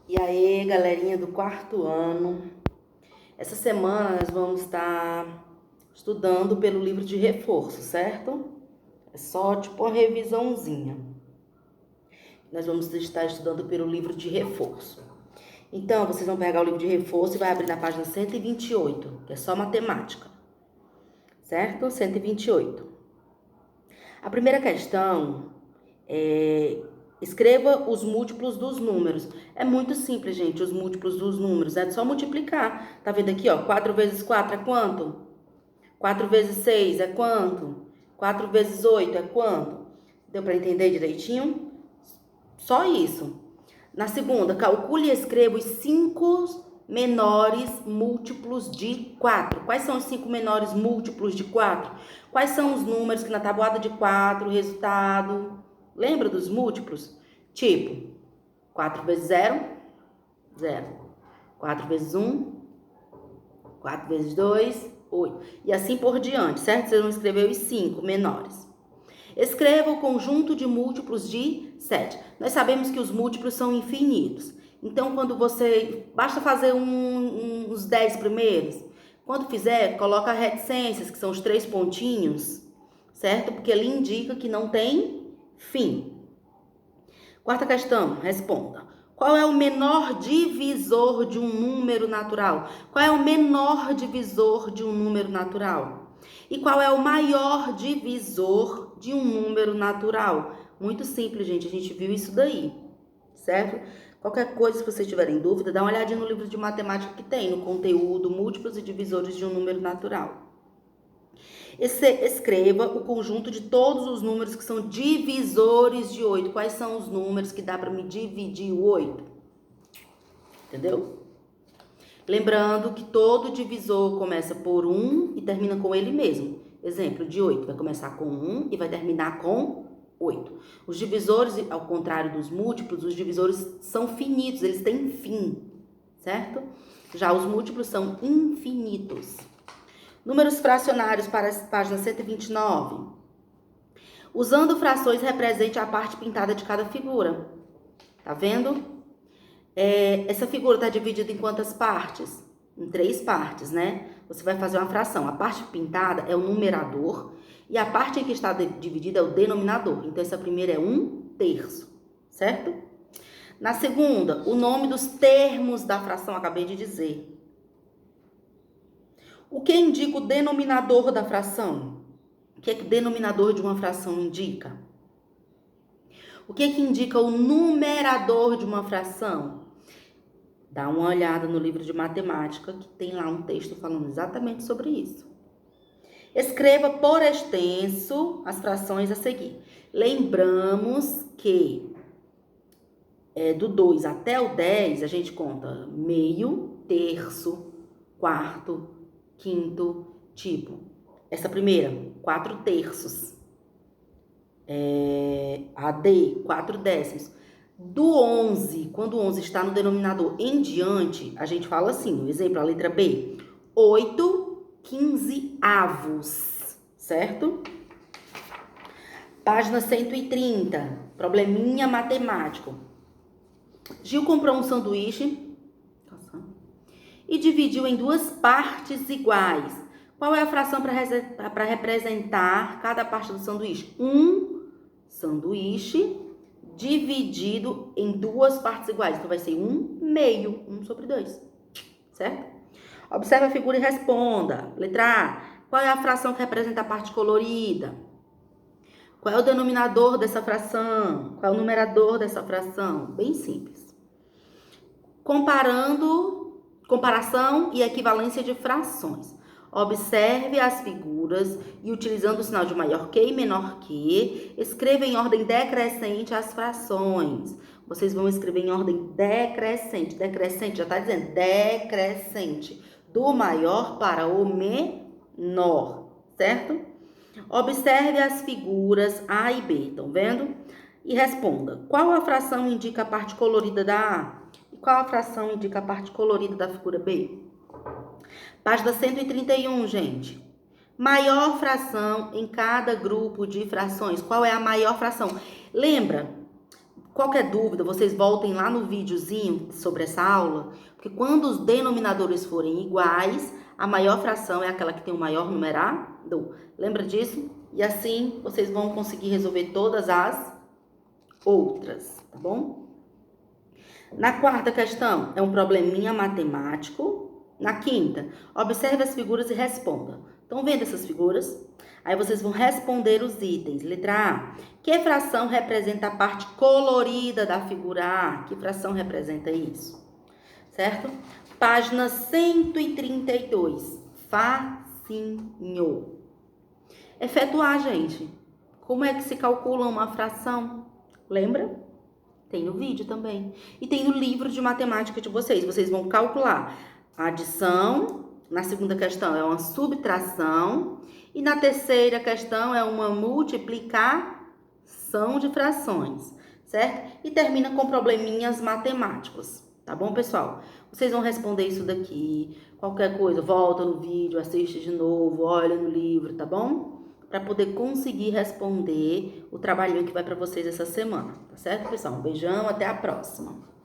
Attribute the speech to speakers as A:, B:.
A: E aí, galerinha do quarto ano, essa semana nós vamos estar estudando pelo livro de reforço, certo? É só tipo uma revisãozinha. Nós vamos estar estudando pelo livro de reforço. Então, vocês vão pegar o livro de reforço e vai abrir na página 128, que é só matemática, certo? 128. A primeira questão é: escreva os múltiplos dos números. É muito simples, gente, os múltiplos dos números. É só multiplicar. Tá vendo aqui, ó? 4 vezes 4 é quanto? 4 vezes 6 é quanto? 4 vezes 8 é quanto? Deu para entender direitinho? Só isso. Na segunda, calcule e escreva os 5 menores múltiplos de 4. Quais são os 5 menores múltiplos de 4? Quais são os números que na tabuada de 4, resultado... Lembra dos múltiplos? Tipo, 4 vezes 0, 0. 4 vezes 1, 4 vezes 2, 8. E assim por diante, certo? Vocês vão escrever os 5 menores. Escreva o conjunto de múltiplos de 7. Nós sabemos que os múltiplos são infinitos. Então, quando você... Basta fazer os 10 primeiros. Quando fizer, coloca reticências, que são os 3 pontinhos, certo? Porque ele indica que não tem fim. Quarta questão, responda. Qual é o menor divisor de um número natural? Qual é o menor divisor de um número natural? E qual é o maior divisor de um número natural? Muito simples, gente. A gente viu isso daí, certo? Qualquer coisa, se vocês tiverem dúvida, dá uma olhadinha no livro de matemática que tem, no conteúdo, múltiplos e divisores de um número natural. Escreva o conjunto de todos os números que são divisores de 8. Quais são os números que dá para me dividir o 8? Entendeu? Lembrando que todo divisor começa por 1 e termina com ele mesmo. Exemplo, de 8 vai começar com 1 e vai terminar com 8. Os divisores, ao contrário dos múltiplos, os divisores são finitos, eles têm fim, certo? Já os múltiplos são infinitos. Números fracionários para a página 129. Usando frações, represente a parte pintada de cada figura. Tá vendo? Essa figura está dividida em quantas partes? Em 3 partes, né? Você vai fazer uma fração. A parte pintada é o numerador e a parte em que está dividida é o denominador. Então, essa primeira é 1/3, certo? Na segunda, o nome dos termos da fração, acabei de dizer. O que indica o denominador da fração? O que é que o denominador de uma fração indica? O que é que indica o numerador de uma fração? Dá uma olhada no livro de matemática, que tem lá um texto falando exatamente sobre isso. Escreva por extenso as frações a seguir. Lembramos que do 2 até o 10, a gente conta meio, terço, quarto, quinto, tipo. Essa primeira, 4/3. AD, 4/10. Do 11, quando o 11 está no denominador em diante, a gente fala assim, no exemplo, a letra B, 8/15, certo? Página 130, probleminha matemático. Gil comprou um sanduíche e dividiu em 2 partes iguais. Qual é a fração para representar cada parte do sanduíche? Um sanduíche dividido em 2 partes iguais. Então, vai ser 1/2, 1/2, certo? Observe a figura e responda. Letra A. Qual é a fração que representa a parte colorida? Qual é o denominador dessa fração? Qual é o numerador dessa fração? Bem simples. Comparação e equivalência de frações. Observe as figuras e, utilizando o sinal de maior que e menor que, escreva em ordem decrescente as frações. Vocês vão escrever em ordem decrescente. Decrescente, já está dizendo, decrescente. Do maior para o menor, certo? Observe as figuras A e B, estão vendo? E responda, qual a fração indica a parte colorida da A? E qual a fração indica a parte colorida da figura B? Página 131, gente. Maior fração em cada grupo de frações. Qual é a maior fração? Lembra? Qualquer dúvida, vocês voltem lá no videozinho sobre essa aula, porque quando os denominadores forem iguais, a maior fração é aquela que tem o maior numerador. Lembra disso? E assim vocês vão conseguir resolver todas as outras, tá bom? Na quarta questão, é um probleminha matemático. Na quinta, observe as figuras e responda. Estão vendo essas figuras? Aí vocês vão responder os itens. Letra A. Que fração representa a parte colorida da figura A? Que fração representa isso? Certo? Página 132. Facinho. Efetuar, gente. Como é que se calcula uma fração? Lembra? Tem no vídeo também. E tem no livro de matemática de vocês. Vocês vão calcular a adição. Na segunda questão é uma subtração. E na terceira questão é uma multiplicação de frações. Certo? E termina com probleminhas matemáticos. Tá bom, pessoal? Vocês vão responder isso daqui. Qualquer coisa, volta no vídeo, assiste de novo, olha no livro, tá bom? Para poder conseguir responder o trabalhinho que vai para vocês essa semana, tá certo, pessoal? Um beijão, até a próxima!